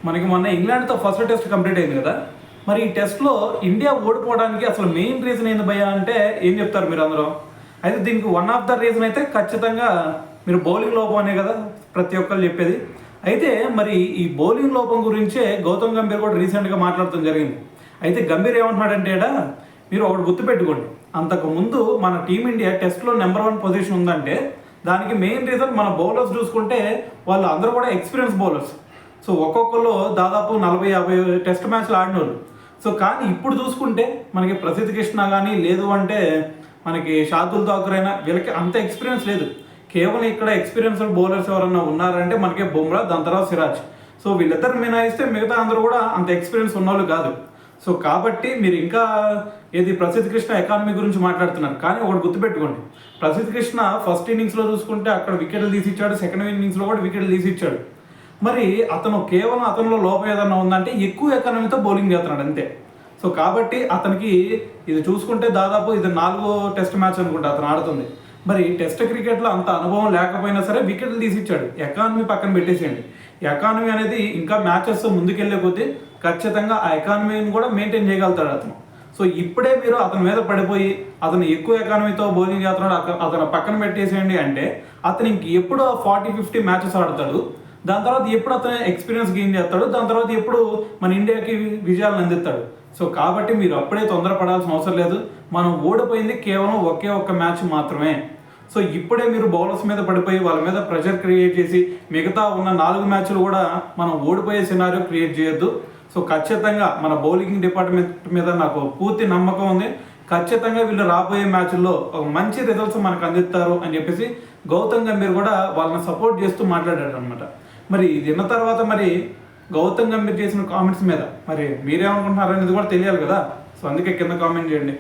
మనకి మొన్న ఇంగ్లాండ్తో first test complete అయింది కదా. మరి ఈ టెస్ట్లో ఇండియా ఓడిపోవడానికి అసలు మెయిన్ రీజన్ ఏంది భయ్యా అంటే ఏం చెప్తారు మీరు అందరూ? అయితే దీనికి వన్ ఆఫ్ ద రీజన్ అయితే ఖచ్చితంగా మీరు బౌలింగ్ లోపం అనే కదా ప్రతి ఒక్కరు చెప్పేది. అయితే మరి ఈ బౌలింగ్ లోపం గురించే గౌతమ్ గంభీర్ కూడా రీసెంట్గా మాట్లాడటం జరిగింది. అయితే గంభీర్ ఏమంటున్నాడంటే మీరు ఒకటి గుర్తుపెట్టుకోండి, అంతకుముందు మన టీమిండియా టెస్ట్లో నెంబర్ 1 పొజిషన్ ఉందంటే దానికి మెయిన్ రీజన్ మన బౌలర్స్ చూసుకుంటే వాళ్ళు అందరూ కూడా ఎక్స్పీరియన్స్ బౌలర్స్. సో ఒక్కొక్కరు దాదాపు 40-50 టెస్ట్ మ్యాచ్లు ఆడినోళ్ళు. సో కానీ ఇప్పుడు చూసుకుంటే మనకి ప్రసిద్ధ్ కృష్ణ కానీ లేదు అంటే మనకి షార్దుల్ ఠాకూర్ అయినా వీళ్ళకి అంత ఎక్స్పీరియన్స్ లేదు. కేవలం ఇక్కడ ఎక్స్పీరియన్స్డ్ బౌలర్స్ ఎవరన్నా ఉన్నారంటే మనకి బుమ్రా, దాని తర్వాత సిరాజ్. సో వీళ్ళిద్దరు మినహాయిస్తే మిగతా అందరూ కూడా అంత ఎక్స్పీరియన్స్ ఉన్నవాళ్ళు కాదు. సో కాబట్టి మీరు ఇంకా ఏది ప్రసిద్ధ్ కృష్ణ ఎకానమీ గురించి మాట్లాడుతున్నారు, కానీ ఒకటి గుర్తుపెట్టుకోండి, ప్రసిద్ధ్ కృష్ణ ఫస్ట్ ఇన్నింగ్స్లో చూసుకుంటే అక్కడ వికెట్లు తీసిచ్చాడు, సెకండ్ ఇన్నింగ్స్లో కూడా వికెట్లు తీసిచ్చాడు. మరి అతను కేవలం అతనిలో లోపం ఏదన్నా ఉందంటే ఎక్కువ ఎకానమీతో బౌలింగ్ చేస్తున్నాడు అంతే. సో కాబట్టి అతనికి ఇది చూసుకుంటే దాదాపు ఇది 4వ టెస్ట్ మ్యాచ్ అనుకుంటా అతను ఆడుతుంది. మరి టెస్ట్ క్రికెట్లో అంత అనుభవం లేకపోయినా సరే వికెట్లు తీసిచ్చాడు. ఎకానమీ పక్కన పెట్టేసేయండి, ఎకానమీ అనేది ఇంకా మ్యాచెస్ ముందుకెళ్లే కొద్దీ ఖచ్చితంగా ఆ ఎకానమీని కూడా మెయింటైన్ చేయగలుగుతాడు అతను. సో ఇప్పుడే మీరు అతని మీద పడిపోయి అతను ఎక్కువ ఎకానమీతో బౌలింగ్ చేస్తున్నాడు అతను పక్కన పెట్టేసేయండి అంటే అతను ఇంక ఎప్పుడు 40-50 మ్యాచెస్ ఆడతాడు, దాని తర్వాత ఎప్పుడు అతను ఎక్స్పీరియన్స్ గెయిన్ చేస్తాడు, దాని తర్వాత ఎప్పుడు మన ఇండియాకి విజయాలను అందిస్తాడు. సో కాబట్టి మీరు అప్పుడే తొందరపడాల్సిన అవసరం లేదు. మనం ఓడిపోయింది కేవలం ఒకే ఒక్క మ్యాచ్ మాత్రమే. సో ఇప్పుడే మీరు బౌలర్స్ మీద పడిపోయి వాళ్ళ మీద ప్రెషర్ క్రియేట్ చేసి మిగతా ఉన్న 4 మ్యాచ్లు కూడా మనం ఓడిపోయే సినారియో క్రియేట్ చేయొద్దు. సో ఖచ్చితంగా మన బౌలింగ్ డిపార్ట్మెంట్ మీద నాకు పూర్తి నమ్మకం ఉంది. ఖచ్చితంగా వీళ్ళు రాబోయే మ్యాచ్ల్లో ఒక మంచి రిజల్ట్స్ మనకు అందిస్తారు అని చెప్పేసి గౌతమ్ గంభీర్ కూడా వాళ్ళని సపోర్ట్ చేస్తూ మాట్లాడారు అనమాట. మరి ఇది విన్న తర్వాత మరి గౌతమ్ గంభీర్ చేసిన కామెంట్స్ మీద మరి మీరేమనుకుంటున్నారు అనేది కూడా తెలియాలి కదా. సో అందుకే కింద కామెంట్ చేయండి.